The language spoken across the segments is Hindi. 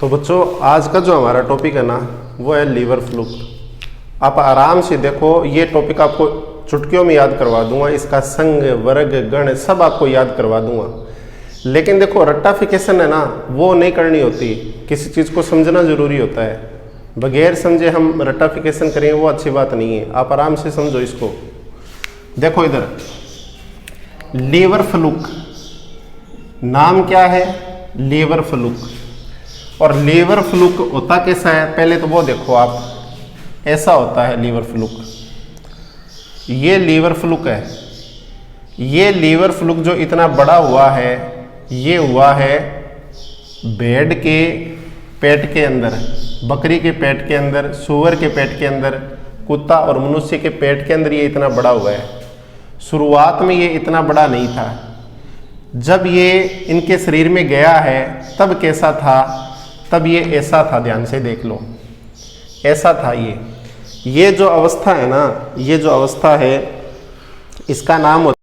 तो बच्चों आज का जो हमारा टॉपिक है ना वो है लीवर फ्लूक। आप आराम से देखो, ये टॉपिक आपको चुटकियों में याद करवा दूंगा, इसका संग वर्ग गण सब आपको याद करवा दूंगा। लेकिन देखो रट्टाफिकेशन है ना वो नहीं करनी होती, किसी चीज़ को समझना जरूरी होता है। बगैर समझे हम रट्टाफिकेशन करें वो अच्छी बात नहीं है। आप आराम से समझो इसको। देखो इधर लीवर फ्लूक, नाम क्या है? Liver fluke. और लीवर फ्लूक होता कैसा है पहले तो वो देखो आप, ऐसा होता है लीवर फ्लूक। ये लीवर फ्लूक है। ये लीवर फ्लूक जो इतना बड़ा हुआ है ये हुआ है भेड़ के पेट के अंदर, बकरी के पेट के अंदर, सूअर के पेट के अंदर, कुत्ता और मनुष्य के पेट के अंदर ये इतना बड़ा हुआ है। शुरुआत में ये इतना बड़ा नहीं था। जब ये इनके शरीर में गया है तब कैसा था? तब ये ऐसा था, ध्यान से देख लो, ऐसा था ये जो अवस्था है ना, ये जो अवस्था है इसका नाम होता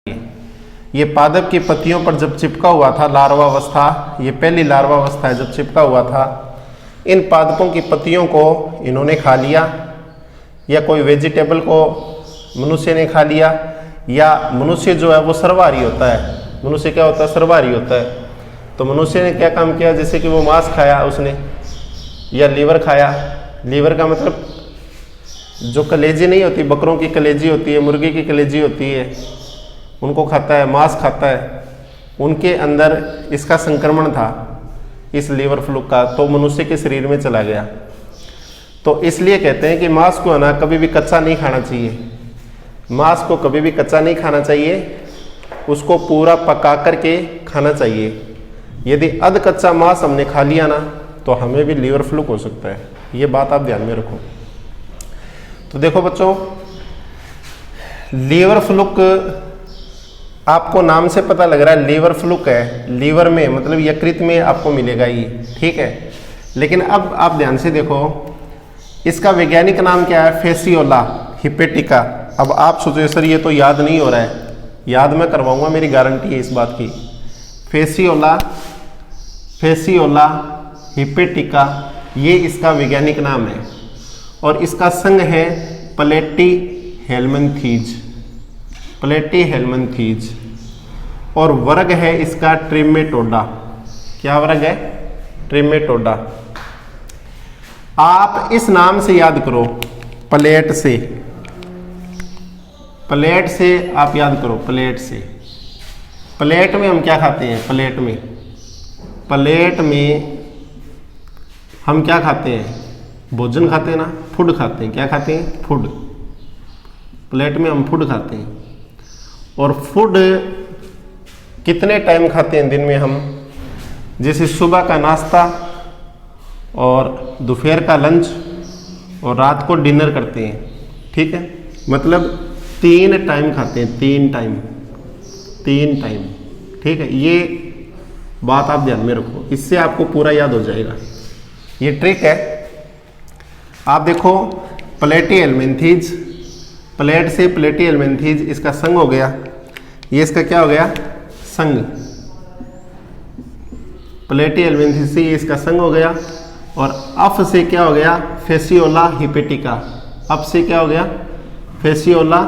है, ये पादप की पत्तियों पर जब चिपका हुआ था लार्वा अवस्था, ये पहली लार्वा अवस्था है जब चिपका हुआ था, इन पादपों की पत्तियों को इन्होंने खा लिया, या कोई वेजिटेबल को मनुष्य ने खा लिया, या मनुष्य जो है वो सर्वाहारी होता है। मनुष्य क्या होता है? सर्वाहारी होता है। तो मनुष्य ने क्या काम किया? जैसे कि वो मांस खाया उसने, या लीवर खाया। लीवर का मतलब जो कलेजी नहीं होती, बकरों की कलेजी होती है, मुर्गी की कलेजी होती है, उनको खाता है, मांस खाता है। उनके अंदर इसका संक्रमण था, इस लीवर फ्लूक का, तो मनुष्य के शरीर में चला गया। तो इसलिए कहते हैं कि मांस को है ना कभी भी कच्चा नहीं खाना चाहिए। मांस को कभी भी कच्चा नहीं खाना चाहिए, उसको पूरा पका करके खाना चाहिए। यदि अध कच्चा मांस हमने खा लिया ना तो हमें भी लीवर फ्लूक हो सकता है। ये बात आप ध्यान में रखो। तो देखो बच्चों, लीवर फ्लूक आपको नाम से पता लग रहा है लीवर फ्लूक है, लीवर में मतलब यकृत में आपको मिलेगा ये, ठीक है। लेकिन अब आप ध्यान से देखो, इसका वैज्ञानिक नाम क्या है? फेसियोला हिपेटिका। अब आप सोचो सर ये तो याद नहीं हो रहा है, याद मैं करवाऊंगा, मेरी गारंटी है इस बात की। फेसियोला हिपेटिका ये इसका वैज्ञानिक नाम है, और इसका संघ है प्लेटीहेल्मिन्थीज, प्लेटीहेल्मिन्थीज, और वर्ग है इसका ट्रिमेटोडा। क्या वर्ग है? ट्रिमेटोडा। आप इस नाम से याद करो, प्लेट से, प्लेट से आप याद करो, प्लेट से। प्लेट में हम क्या खाते हैं? प्लेट में हम क्या खाते हैं? भोजन खाते हैं ना, फूड खाते हैं। क्या खाते हैं? फूड। प्लेट में हम फूड खाते हैं। और फूड कितने टाइम खाते हैं दिन में हम? जैसे सुबह का नाश्ता और दोपहर का लंच और रात को डिनर करते हैं, ठीक है। मतलब 3 टाइम खाते हैं, 3 टाइम, ठीक है। ये बात आप ध्यान में रखो, इससे आपको पूरा याद हो जाएगा। ये ट्रिक है। आप देखो प्लेटीहेल्मिन्थीज, प्लेट से प्लेटीहेल्मिन्थीज, इसका संग हो गया, ये इसका क्या हो गया? संग। प्लेटीहेल्मिन्थीज से ये इसका संग हो गया, और अफ से क्या हो गया? फेसियोला हिपेटिका। अफ से क्या हो गया? फेसियोला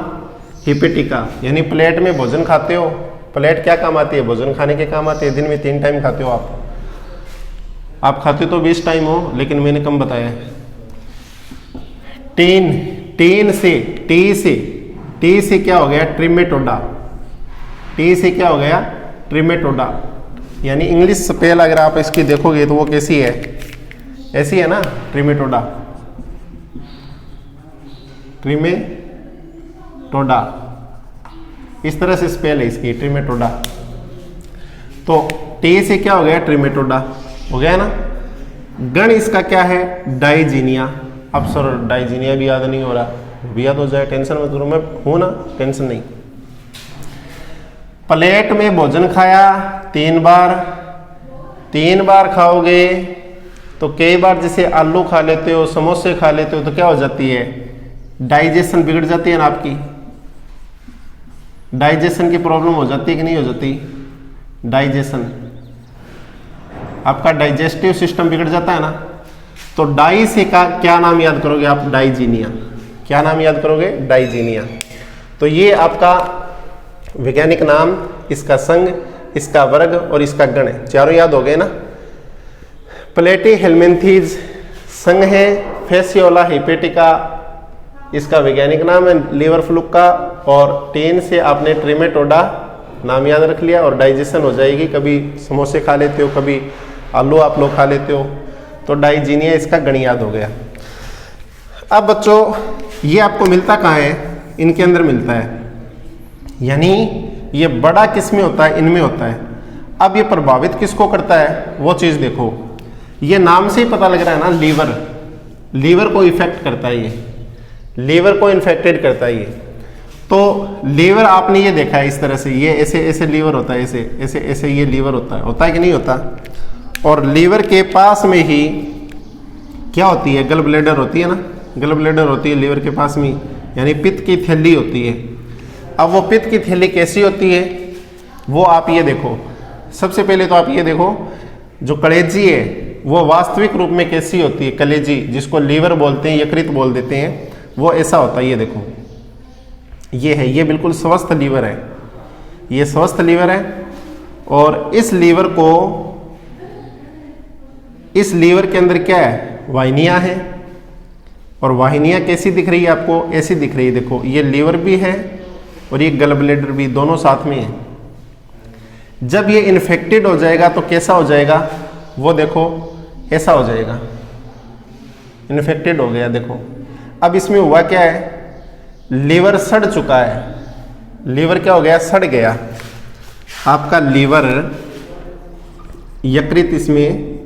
हिपेटिका। यानी प्लेट में भोजन खाते हो। प्लेट क्या काम आती है? भोजन खाने के काम आती है। दिन में 3 टाइम खाते हो आप खाते तो 20 टाइम हो, लेकिन मैंने कम बताया है। टी से क्या हो गया? ट्रिमेटोडा। टी से क्या हो गया? ट्रिमेटोडा। यानी इंग्लिश स्पेल अगर आप इसकी देखोगे तो वो कैसी है? ऐसी है ना, ट्रिमेटोडा, ट्रिमेटोडा, इस तरह से स्पेल है इसकी, ट्रिमेटोडा। तो टी से क्या हो गया? ट्रिमेटोडा हो गया ना। गण इसका क्या है? डाइजीनिया। अब सर डाइजीनिया भी याद नहीं हो रहा, भी याद हो जाए, टेंशन मत करो, मैं हूं ना, टेंशन नहीं। प्लेट में भोजन खाया 3 बार खाओगे तो कई बार जैसे आलू खा लेते हो, समोसे खा लेते हो, तो क्या हो जाती है? डाइजेशन बिगड़ जाती है ना आपकी। डाइजेशन की प्रॉब्लम हो जाती है कि नहीं हो जाती? डाइजेशन आपका डाइजेस्टिव सिस्टम बिगड़ जाता है ना, तो डाई से का क्या नाम याद करोगे आप? डाइजीनिया। क्या नाम याद करोगे? डाइजीनिया। तो ये आपका वैज्ञानिक नाम, इसका संघ, इसका वर्ग और इसका गण, चारों याद हो गए ना। प्लेटीहेल्मिन्थीज संघ है, फेसियोला हेपेटिका इसका वैज्ञानिक नाम है लीवर फ्लूक का, और टेन से आपने ट्रिमेटोडा नाम याद रख लिया और डाइजेशन हो जाएगी। कभी समोसे खा लेते हो, कभी आलू आप लोग खा लेते हो, तो डाइजीनिया इसका गण याद हो गया। अब बच्चों ये आपको मिलता कहाँ है? इनके अंदर मिलता है, यानी ये बड़ा किस में होता है? इनमें होता है। अब ये प्रभावित किसको करता है वो चीज़ देखो, ये नाम से ही पता लग रहा है ना, लीवर, लीवर को इफेक्ट करता है, ये लीवर को इन्फेक्टेड करता है ये। तो लीवर आपने ये देखा है इस तरह से, ये ऐसे ऐसे लीवर होता है, ऐसे ऐसे ऐसे ये लीवर होता है कि नहीं होता? और लीवर के पास में ही क्या होती है? गल ब्लैडर होती है ना, गल ब्लैडर होती है लीवर के पास में, यानी पित्त की थैली होती है। अब वो पित्त की थैली कैसी होती है वो आप ये देखो। सबसे पहले तो आप ये देखो, जो कलेजी है वो वास्तविक रूप में कैसी होती है? कलेजी, जिसको लीवर बोलते हैं, यकृत बोल देते हैं, वो ऐसा होता है। ये देखो, ये है, ये बिल्कुल स्वस्थ लीवर है, ये स्वस्थ लीवर है। और इस लीवर को, इस लीवर के अंदर क्या है? वाहिनियां हैं, और वाहिनियां कैसी दिख रही है आपको? ऐसी दिख रही है। देखो, ये लीवर भी है और ये गल ब्लैडर भी, दोनों साथ में है। जब ये इन्फेक्टेड हो जाएगा तो कैसा हो जाएगा? वो देखो, ऐसा हो जाएगा, इन्फेक्टेड हो गया। देखो अब इसमें हुआ क्या है? लीवर सड़ चुका है, लीवर क्या हो गया? सड़ गया। आपका लीवर, यकृत इसमें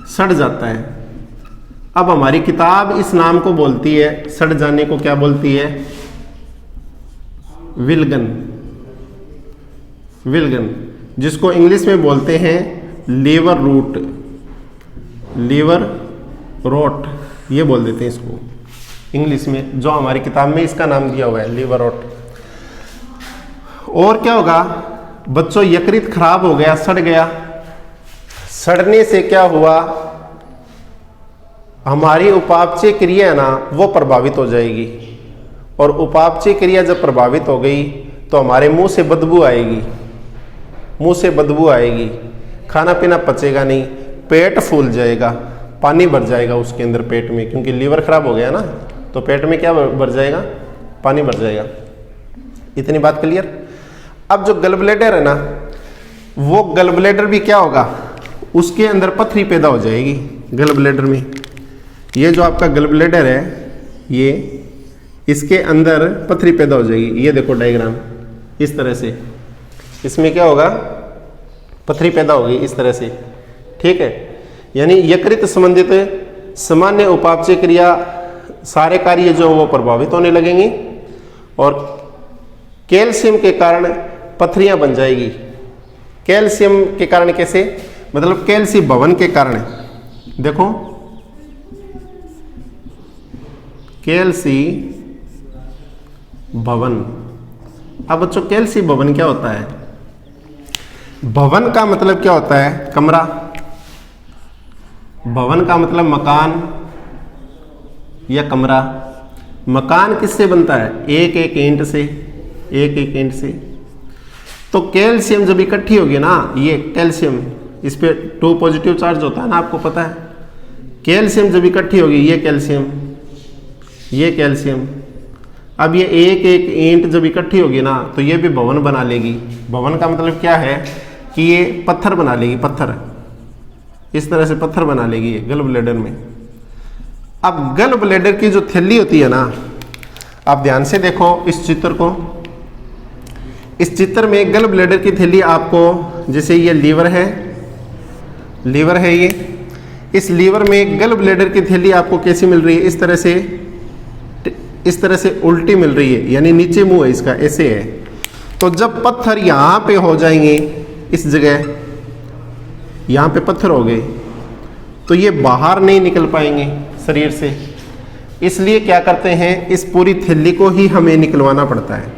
सड़ जाता है। अब हमारी किताब इस नाम को बोलती है, सड़ जाने को क्या बोलती है? विल्गन, विल्गन, जिसको इंग्लिश में बोलते हैं लीवर रूट, लीवर रोट, ये बोल देते हैं इसको इंग्लिश में, जो हमारी किताब में इसका नाम दिया हुआ है लीवर रोट। और क्या होगा बच्चों? यकृत खराब हो गया, सड़ गया। सड़ने से क्या हुआ? हमारी उपापचय क्रिया है ना, वो प्रभावित हो जाएगी। और उपापचय क्रिया जब प्रभावित हो गई तो हमारे मुंह से बदबू आएगी, मुंह से बदबू आएगी, खाना पीना पचेगा नहीं, पेट फूल जाएगा, पानी भर जाएगा उसके अंदर पेट में, क्योंकि लीवर खराब हो गया ना, तो पेट में क्या भर जाएगा? पानी भर जाएगा। इतनी बात क्लियर? अब जो गल ब्लैडर है ना, वो गल ब्लैडर भी क्या होगा? उसके अंदर पथरी पैदा हो जाएगी गल ब्लैडर में। ये जो आपका गल ब्लैडर है, ये इसके अंदर पथरी पैदा हो जाएगी। ये देखो डायग्राम, इस तरह से इसमें क्या होगा? पथरी पैदा होगी इस तरह से, ठीक है। यानी यकृत संबंधित सामान्य उपापचय क्रिया, सारे कार्य जो वो प्रभावित होने लगेंगे, और कैल्शियम के कारण पथरियां बन जाएगी। कैल्शियम के कारण कैसे? मतलब कैल्शियम भवन के कारण। देखो, कैल्शियम भवन। अब बच्चों कैल्शियम भवन क्या होता है? भवन का मतलब क्या होता है? कमरा। भवन का मतलब मकान या कमरा। मकान किससे बनता है? एक एक ईंट से, एक एक ईंट से। तो कैल्शियम जब इकट्ठी होगी ना, ये कैल्शियम, इस पे 2 पॉजिटिव चार्ज होता है ना, आपको पता है। कैल्शियम जब इकट्ठी होगी, ये कैल्शियम, ये कैल्शियम, अब ये एक एक ईंट जब इकट्ठी होगी ना, तो ये भी भवन बना लेगी। भवन का मतलब क्या है कि ये पत्थर बना लेगी, पत्थर, इस तरह से पत्थर बना लेगी ये गल ब्लैडर में। अब गल ब्लैडर की जो थैली होती है ना, आप ध्यान से देखो इस चित्र को। इस चित्र में गल ब्लैडर की थैली आपको, जैसे ये लीवर है, लीवर है ये, इस लीवर में गल ब्लैडर की थैली आपको कैसी मिल रही है? इस तरह से, इस तरह से उल्टी मिल रही है, यानी नीचे मुंह है इसका, ऐसे है। तो जब पत्थर यहाँ पे हो जाएंगे, इस जगह यहाँ पे पत्थर हो गए, तो ये बाहर नहीं निकल पाएंगे शरीर से। इसलिए क्या करते हैं, इस पूरी थैली को ही हमें निकलवाना पड़ता है,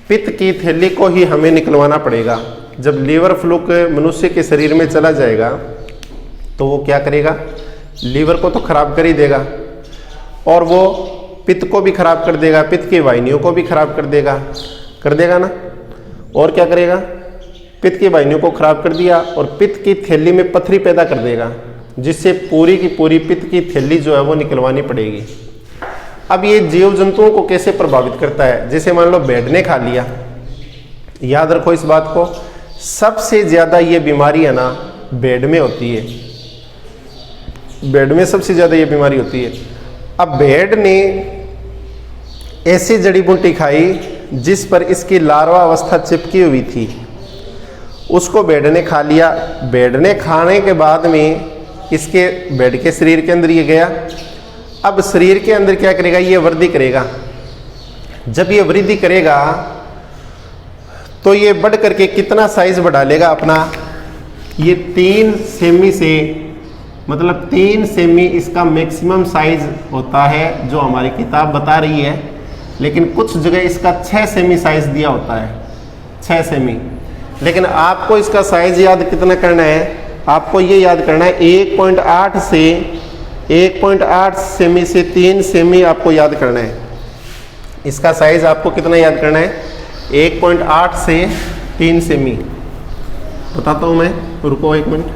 पित्त की थैली को ही हमें निकलवाना पड़ेगा। जब लीवर फ्लूक मनुष्य के शरीर में चला जाएगा तो वो क्या करेगा, लीवर को तो खराब कर ही देगा और वो पित्त को भी खराब कर देगा, पित्त की वाहिनियों को भी खराब कर देगा ना। और क्या करेगा, पित्त की वाहिनियों को खराब कर दिया और पित्त की थैली में पथरी पैदा कर देगा, जिससे पूरी की पूरी पित्त की थैली जो है वो निकलवानी पड़ेगी। अब ये जीव जंतुओं को कैसे प्रभावित करता है, जैसे मान लो भेड़ ने खा लिया, याद रखो इस बात को, सबसे ज्यादा ये बीमारी है ना भेड़ में होती है, भेड़ में सबसे ज्यादा ये बीमारी होती है। अब भेड़ ने ऐसी जड़ी बूटी खाई जिस पर इसकी लार्वा अवस्था चिपकी हुई थी, उसको भेड़ ने खा लिया। भेड़ ने खाने के बाद में इसके भेड़ के शरीर के अंदर ये गया। अब शरीर के अंदर क्या करेगा, ये वृद्धि करेगा। जब ये वृद्धि करेगा तो ये बढ़ करके कितना साइज बढ़ा लेगा अपना, ये 3 सेमी से, मतलब 3 सेमी इसका मैक्सिमम साइज होता है जो हमारी किताब बता रही है, लेकिन कुछ जगह इसका 6 सेमी साइज दिया होता है, 6 सेमी। लेकिन आपको इसका साइज याद कितना करना है, आपको ये याद करना है 1.8 सेमी से 3 सेमी आपको याद करना है। इसका साइज आपको कितना याद करना है, 1.8 से 3 सेमी। बताता हूँ मैं, रुको 1 मिनट,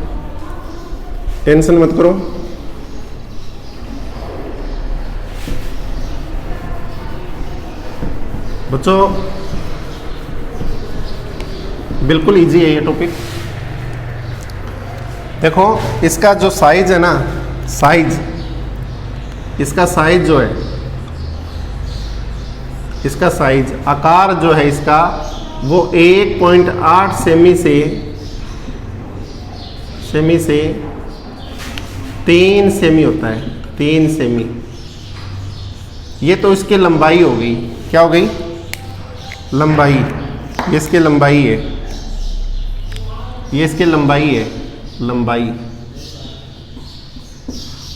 टेंशन मत करो। बच्चों बिल्कुल इजी है ये टॉपिक। देखो इसका जो साइज है ना, साइज, इसका साइज जो है, इसका साइज, आकार जो है इसका, वो 1.8 सेमी से 3 सेमी होता है, 3 सेमी। ये तो इसकी लंबाई हो गई, क्या हो गई, लंबाई, ये इसकी लंबाई है, ये इसकी लंबाई है, लंबाई।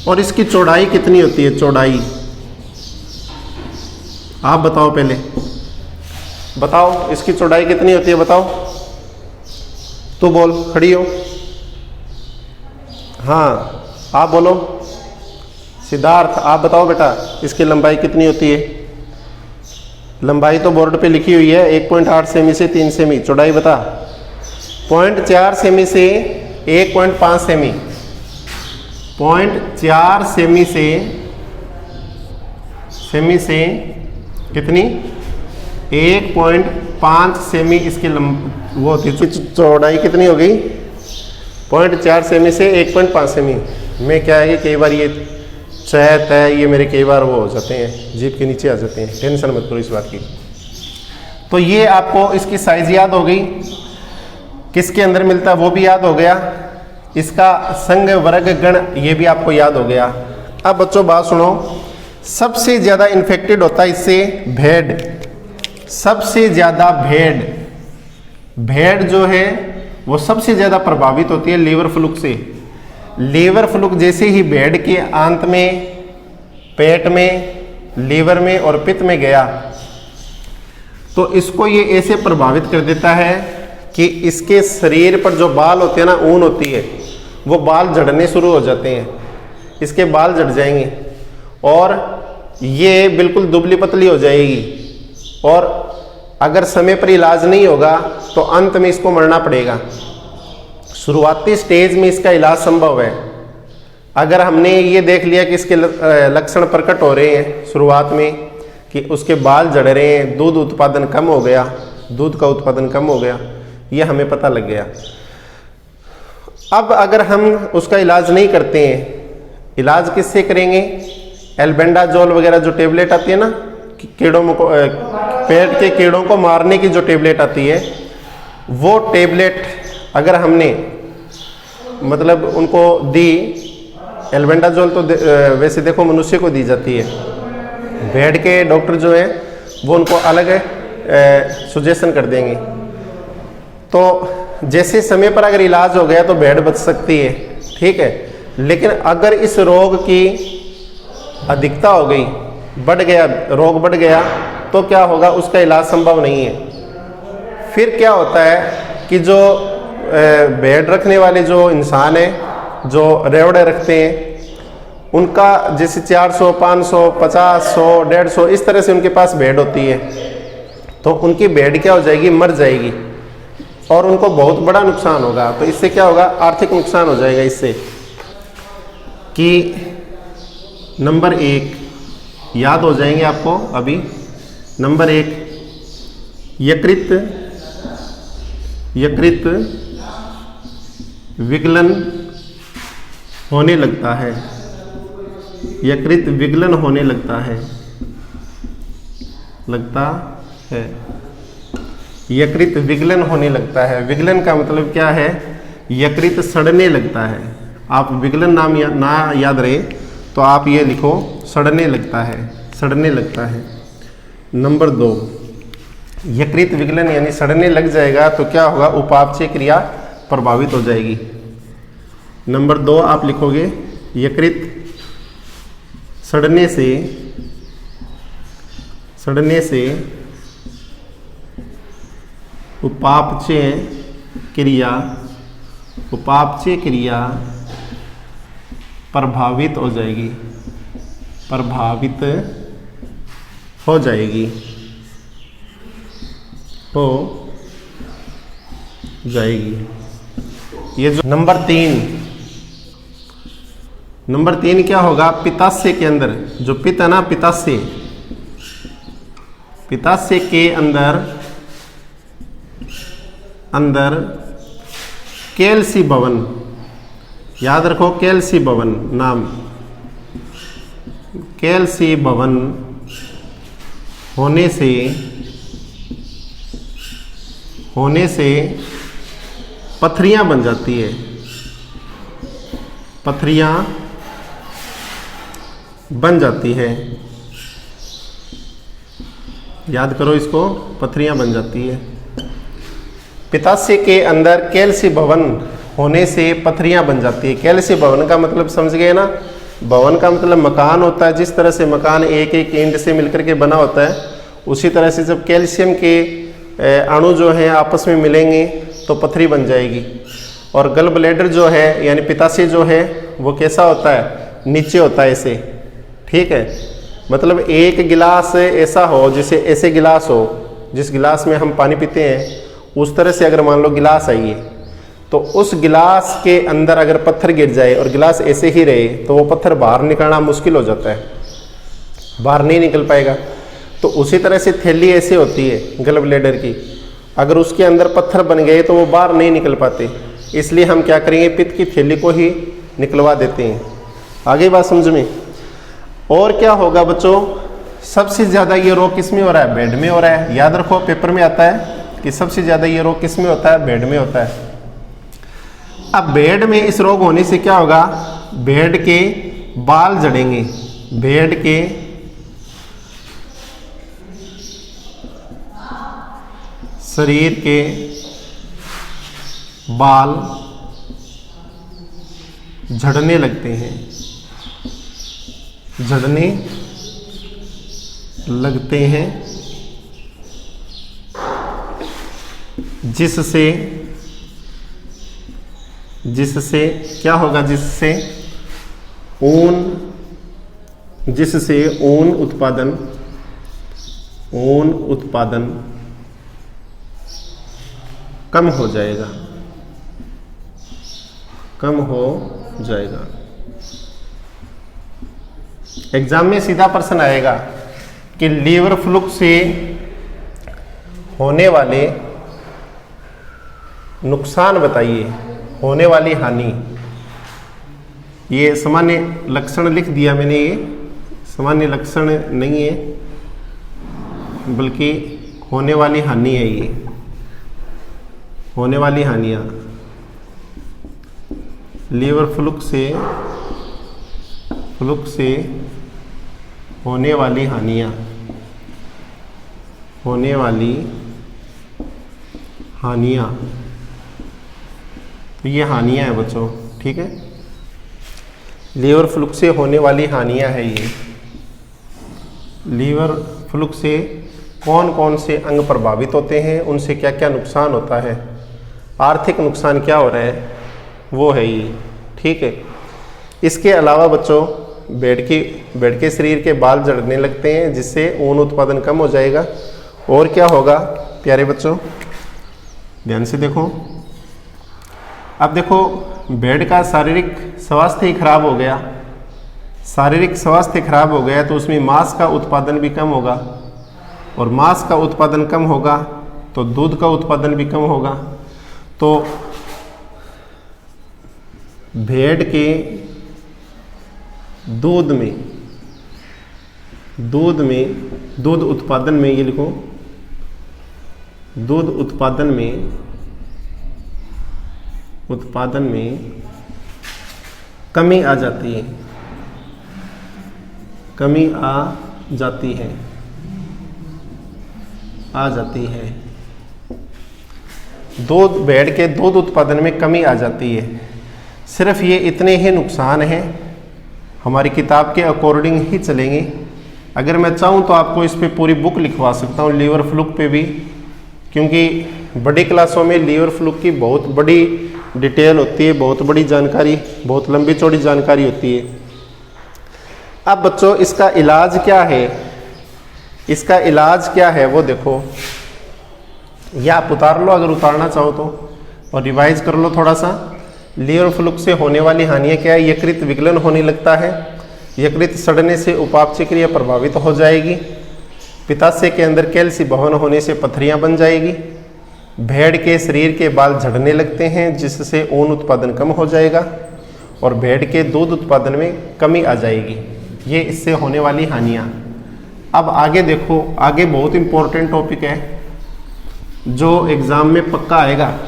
और इसकी चौड़ाई कितनी होती है, चौड़ाई आप बताओ, पहले बताओ इसकी चौड़ाई कितनी होती है, बताओ, तू बोल, खड़ी हो, हाँ आप बोलो, सिद्धार्थ आप बताओ बेटा, इसकी लंबाई कितनी होती है। लंबाई तो बोर्ड पे लिखी हुई है 1.8 सेमी से 3 सेमी, चौड़ाई बता। 0.4 सेमी से 1.5 सेमी, 0.4 सेमी से कितनी, 1.5 सेमी इसकी वो होती है। चौड़ाई कितनी हो गई, 0.4 सेमी से 1.5 सेमी में क्या है कि कई बार ये चैत है, ये मेरे कई बार वो हो जाते हैं, जीभ के नीचे आ जाते हैं, टेंशन मत करो इस बात की। तो ये आपको इसकी साइज याद हो गई, किसके अंदर मिलता है वो भी याद हो गया, इसका संघ वर्ग गण ये भी आपको याद हो गया। अब बच्चों बात सुनो, सबसे ज्यादा इन्फेक्टेड होता है इससे भेड़, सबसे ज्यादा भेड़ जो है वो सबसे ज्यादा प्रभावित होती है लीवर फ्लूक से। लीवर फ्लूक जैसे ही भेड़ के आंत में, पेट में, लीवर में और पित्त में गया तो इसको ये ऐसे प्रभावित कर देता है कि इसके शरीर पर जो बाल होते हैं ना, ऊन होती है, वो बाल झड़ने शुरू हो जाते हैं, इसके बाल झड़ जाएंगे और ये बिल्कुल दुबली पतली हो जाएगी और अगर समय पर इलाज नहीं होगा तो अंत में इसको मरना पड़ेगा। शुरुआती स्टेज में इसका इलाज संभव है। अगर हमने ये देख लिया कि इसके लक्षण प्रकट हो रहे हैं शुरुआत में कि उसके बाल झड़ रहे हैं, दूध उत्पादन कम हो गया, दूध का उत्पादन कम हो गया, ये हमें पता लग गया। अब अगर हम उसका इलाज नहीं करते हैं, इलाज किससे करेंगे, एल्बेंडाजोल वगैरह जो टेबलेट आती है ना, कीड़ों को, पेट के कीड़ों को मारने की जो टेबलेट आती है, वो टेबलेट अगर हमने मतलब उनको दी, एल्बेंडाजोल तो वैसे देखो मनुष्य को दी जाती है, भेड़ के डॉक्टर जो है वो उनको अलग सुजेशन कर देंगे। तो जैसे समय पर अगर इलाज हो गया तो भेड़ बच सकती है, ठीक है। लेकिन अगर इस रोग की अधिकता हो गई, बढ़ गया, रोग बढ़ गया, तो क्या होगा, उसका इलाज संभव नहीं है। फिर क्या होता है कि जो बेड रखने वाले जो इंसान है, जो रेवड़े रखते हैं, उनका जैसे 400, 500, 50, 100, 150 इस तरह से उनके पास बेड होती है, तो उनकी बेड क्या हो जाएगी, मर जाएगी और उनको बहुत बड़ा नुकसान होगा। तो इससे क्या होगा, आर्थिक नुकसान हो जाएगा इससे। कि नंबर 1 याद हो जाएंगे आपको अभी। नंबर 1 यकृत विगलन होने लगता है। यकृत विगलन होने लगता है। यकृत विगलन होने लगता है। विगलन का मतलब क्या है, यकृत सड़ने लगता है। आप विगलन नाम ना याद रहे तो आप ये लिखो, सड़ने लगता है। नंबर 2 यकृत विगलन यानी सड़ने लग जाएगा तो क्या होगा, उपापचय क्रिया प्रभावित हो जाएगी। नंबर 2 आप लिखोगे, यकृत सड़ने से उपापचय क्रिया प्रभावित हो जाएगी। ये जो नंबर 3 क्या होगा, पित्ताशय के अंदर जो पित्त है ना, पित्ताशय के अंदर कैल्सी भवन, याद रखो कैल्सी भवन नाम, कैल्सी भवन होने से पथरियां बन जाती है। पथरियां बन जाती है, याद करो इसको, पथरियां बन जाती है। पित्ताशय के अंदर कैल्सी भवन होने से पथरियां बन जाती है। कैल्सी भवन का मतलब समझ गए ना, भवन का मतलब मकान होता है। जिस तरह से मकान एक ईंट से मिलकर के बना होता है, उसी तरह से जब कैल्शियम के अणु जो हैं आपस में मिलेंगे तो पथरी बन जाएगी। और गल ब्लैडर जो है यानी पित्ताशय जो है वो कैसा होता है, नीचे होता है ऐसे, ठीक है। मतलब एक गिलास ऐसा हो, जैसे ऐसे गिलास हो, जिस गिलास में हम पानी पीते हैं उस तरह से अगर मान लो गिलास आई है, तो उस गिलास के अंदर अगर पत्थर गिर जाए और गिलास ऐसे ही रहे तो वो पत्थर बाहर निकलना मुश्किल हो जाता है, बाहर नहीं निकल पाएगा। तो उसी तरह से थैली ऐसे होती है गल ब्लैडर की, अगर उसके अंदर पत्थर बन गए तो वो बाहर नहीं निकल पाते, इसलिए हम क्या करेंगे, पित्त की थैली को ही निकलवा देते हैं। आगे बात समझ में। और क्या होगा बच्चों, सबसे ज़्यादा ये रोग किस में हो रहा है, बेड में हो रहा है। याद रखो पेपर में आता है कि सबसे ज़्यादा ये रोग किस में होता है, बेड में होता है। अब बेड में इस रोग होने से क्या होगा, बेड के बाल झड़ेंगे, बेड के शरीर के बाल झड़ने लगते हैं, झड़ने लगते हैं, जिससे क्या होगा, जिससे ऊन उत्पादन कम हो जाएगा। एग्जाम में सीधा प्रश्न आएगा कि लीवर फ्लूक से होने वाले नुकसान बताइए, होने वाली हानि। ये सामान्य लक्षण लिख दिया मैंने, ये सामान्य लक्षण नहीं है बल्कि होने वाली हानि है। ये होने वाली हानियाँ, लीवर फ्लूक से होने वाली हानियाँ, तो ये हानियाँ हैं बच्चों, ठीक है। लीवर फ्लूक से होने वाली हानियाँ है ये। लीवर फ्लूक से कौन कौन से अंग प्रभावित होते हैं, उनसे क्या क्या नुकसान होता है, आर्थिक नुकसान क्या हो रहा है, वो है ये। ठीक है, इसके अलावा बच्चों भेड़ के शरीर के बाल झड़ने लगते हैं, जिससे ऊन उत्पादन कम हो जाएगा। और क्या होगा प्यारे बच्चों, ध्यान से देखो। अब देखो, भेड़ का शारीरिक स्वास्थ्य ही खराब हो गया, शारीरिक स्वास्थ्य खराब हो गया तो उसमें मांस का उत्पादन भी कम होगा, और मांस का उत्पादन कम होगा तो दूध का उत्पादन भी कम होगा। तो भेड़ के दूध उत्पादन में, ये लिखो, दूध उत्पादन में कमी आ जाती है, भेड़ के दूध उत्पादन में कमी आ जाती है। सिर्फ ये इतने ही नुकसान हैं, हमारी किताब के अकॉर्डिंग ही चलेंगे। अगर मैं चाहूँ तो आपको इस पे पूरी बुक लिखवा सकता हूँ, लीवर फ्लूक पे भी, क्योंकि बड़ी क्लासों में लीवर फ्लूक की बहुत बड़ी डिटेल होती है, बहुत बड़ी जानकारी, बहुत लंबी चौड़ी जानकारी होती है। अब बच्चों, इसका इलाज क्या है वो देखो, या आप उतार लो अगर उतारना चाहो तो, और रिवाइज कर लो थोड़ा सा। लीवर फ्लूक से होने वाली हानियाँ क्या है? यकृत विगलन होने लगता है, यकृत सड़ने से उपापचय क्रिया प्रभावित हो जाएगी, पित्ताशय के अंदर कैल्शियम भवन होने से पथरियाँ बन जाएगी, भेड़ के शरीर के बाल झड़ने लगते हैं जिससे ऊन उत्पादन कम हो जाएगा, और भेड़ के दूध उत्पादन में कमी आ जाएगी। ये इससे होने वाली हानियाँ। अब आगे देखो, आगे बहुत इंपॉर्टेंट टॉपिक है जो एग्ज़ाम में पक्का आएगा।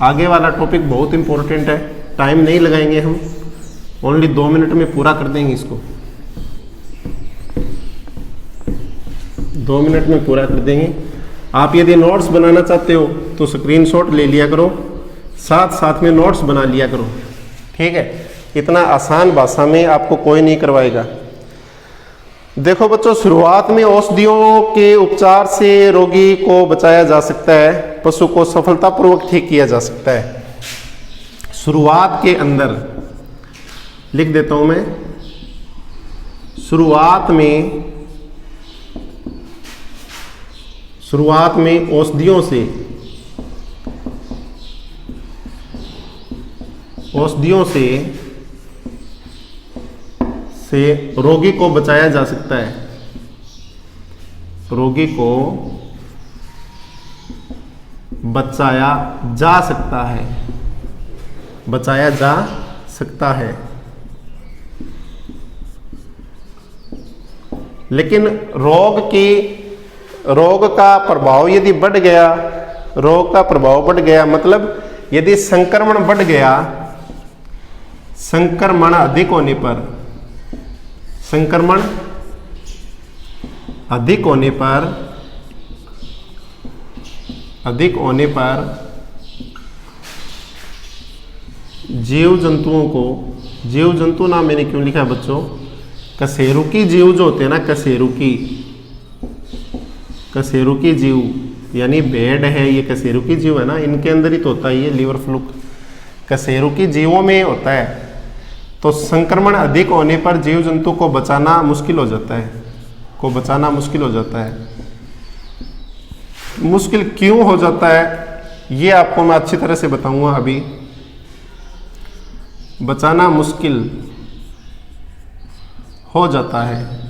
आगे वाला टॉपिक बहुत इंपॉर्टेंट है, टाइम नहीं लगाएंगे हम, ओनली 2 मिनट में पूरा कर देंगे इसको, 2 मिनट में पूरा कर देंगे। आप यदि नोट्स बनाना चाहते हो तो स्क्रीनशॉट ले लिया करो, साथ में नोट्स बना लिया करो। ठीक है, इतना आसान भाषा में आपको कोई नहीं करवाएगा। देखो बच्चों, शुरुआत में औषधियों के उपचार से रोगी को बचाया जा सकता है, पशु को सफलतापूर्वक ठीक किया जा सकता है। शुरुआत के अंदर लिख देता हूं मैं, शुरुआत में औषधियों से रोगी को बचाया जा सकता है, रोगी को बचाया जा सकता है। लेकिन रोग का प्रभाव यदि बढ़ गया, मतलब यदि संक्रमण बढ़ गया, संक्रमण अधिक होने पर जीव जंतु नाम मैंने क्यों लिखा है बच्चों, कशेरुकी जीव जो होते हैं ना, कशेरुकी जीव, यानी भेड़ है ये कशेरुकी जीव है ना, इनके अंदर ही तो होता है ये लीवर फ्लूक, कशेरुकी जीवों में होता है। तो संक्रमण अधिक होने पर जीव जंतु को बचाना मुश्किल हो जाता है। मुश्किल क्यों हो जाता है ये आपको मैं अच्छी तरह से बताऊंगा अभी। बचाना मुश्किल हो जाता है।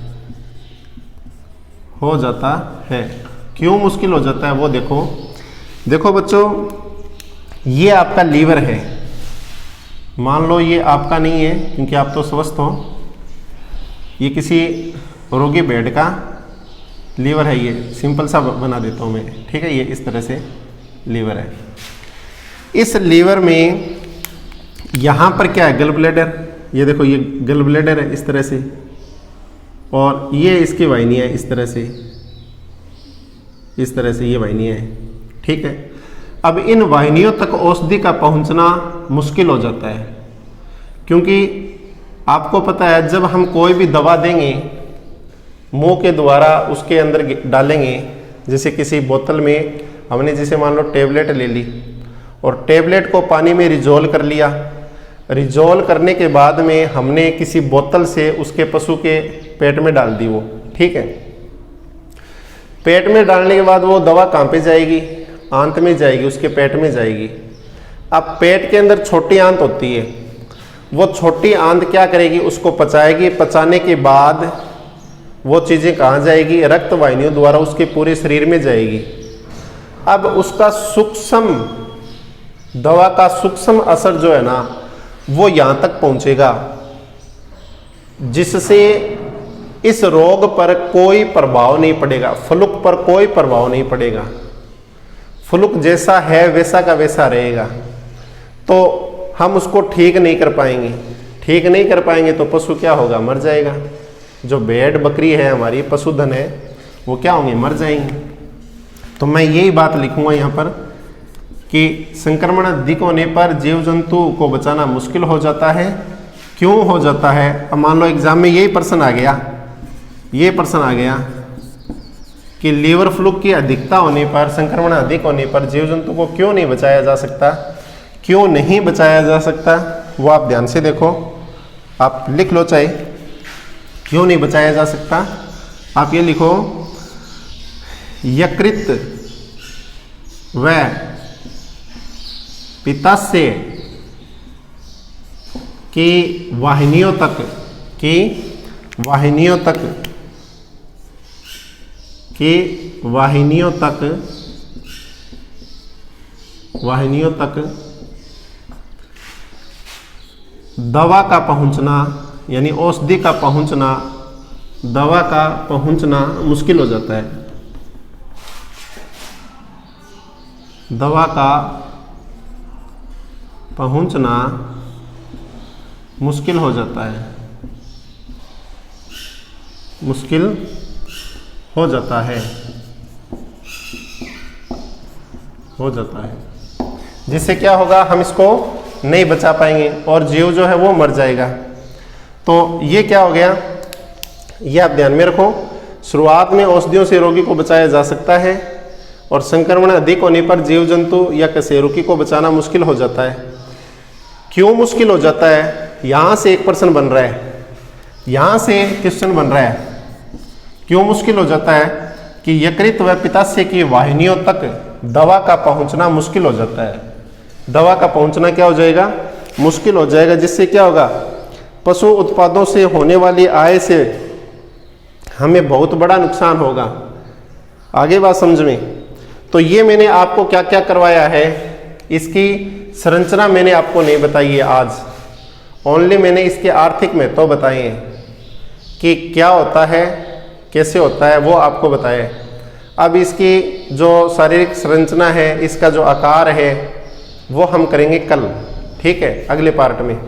क्यों मुश्किल हो जाता है वो देखो बच्चों, ये आपका लीवर है, मान लो ये आपका नहीं है क्योंकि आप तो स्वस्थ हो, ये किसी रोगी भेड़ का लीवर है, ये सिंपल सा बना देता हूँ मैं, ठीक है। ये इस तरह से लीवर है। इस लीवर में यहाँ पर क्या है, गल ब्लैडर, ये देखो ये गल ब्लैडर है इस तरह से, और ये इसकी वाहिनियाँ इस तरह से ये वाहिनियाँ हैं, ठीक है। अब इन वाहिनियों तक औषधि का पहुंचना मुश्किल हो जाता है, क्योंकि आपको पता है जब हम कोई भी दवा देंगे मुंह के द्वारा उसके अंदर डालेंगे, जैसे किसी बोतल में हमने जैसे मान लो टेबलेट ले ली, और टेबलेट को पानी में रिजोल्व कर लिया। रिजोल्व करने के बाद में हमने किसी बोतल से उसके पशु के पेट में डाल दी वो, ठीक है। पेट में डालने के बाद वो दवा कहाँ पे जाएगी? आंत में जाएगी, उसके पेट में जाएगी। अब पेट के अंदर छोटी आंत होती है, वो छोटी आंत क्या करेगी? उसको पचाएगी। पचाने के बाद वो चीज़ें कहाँ जाएगी? रक्त वाहिनियों द्वारा उसके पूरे शरीर में जाएगी। अब उसका सूक्ष्म दवा का सूक्ष्म असर जो है ना वो यहाँ तक पहुँचेगा, जिससे इस रोग पर कोई प्रभाव नहीं पड़ेगा, फ्लूक पर कोई प्रभाव नहीं पड़ेगा। फ्लूक जैसा है वैसा का वैसा रहेगा। तो हम उसको ठीक नहीं कर पाएंगे। ठीक नहीं कर पाएंगे तो पशु क्या होगा? मर जाएगा। जो भेड़ बकरी है हमारी पशुधन है वो क्या होंगे? मर जाएंगे। तो मैं यही बात लिखूंगा यहाँ पर कि संक्रमण अधिक होने पर जीव जंतु को बचाना मुश्किल हो जाता है। क्यों हो जाता है? अब मान लो एग्जाम में यही प्रश्न आ गया, ये प्रश्न आ गया कि लीवर फ्लूक की अधिकता होने पर, संक्रमण अधिक होने पर जीव जंतु को क्यों नहीं बचाया जा सकता? क्यों नहीं बचाया जा सकता वो आप ध्यान से देखो, आप लिख लो चाहे, क्यों नहीं बचाया जा सकता। आप ये लिखो, यकृत व पित्ताशय की वाहिनियों तक दवा का पहुंचना, यानी औषधि का पहुंचना, दवा का पहुंचना मुश्किल हो जाता है। दवा का पहुंचना मुश्किल हो जाता है, मुश्किल हो जाता है, जिससे क्या होगा? हम इसको नहीं बचा पाएंगे और जीव जो है वो मर जाएगा। तो ये क्या हो गया? ये आप ध्यान में रखो। शुरुआत में औषधियों से रोगी को बचाया जा सकता है और संक्रमण अधिक होने पर जीव जंतु या कशेरुकी को बचाना मुश्किल हो जाता है। क्यों मुश्किल हो जाता है? यहाँ से एक प्रश्न बन रहा है, यहाँ से क्वेश्चन बन रहा है। क्यों मुश्किल हो जाता है? कि यकृत व पित्ताशय की वाहिनियों तक दवा का पहुँचना मुश्किल हो जाता है। दवा का पहुँचना क्या हो जाएगा? मुश्किल हो जाएगा, जिससे क्या होगा? पशु उत्पादों से होने वाली आय से हमें बहुत बड़ा नुकसान होगा। आगे बात समझ में। तो ये मैंने आपको क्या क्या करवाया है, इसकी संरचना मैंने आपको नहीं बताई है आज, ओनली मैंने इसके आर्थिक महत्व बताए हैं कि क्या होता है, कैसे होता है, वो आपको बताए। अब इसकी जो शारीरिक संरचना है, इसका जो आकार है, वो हम करेंगे कल, ठीक है, अगले पार्ट में।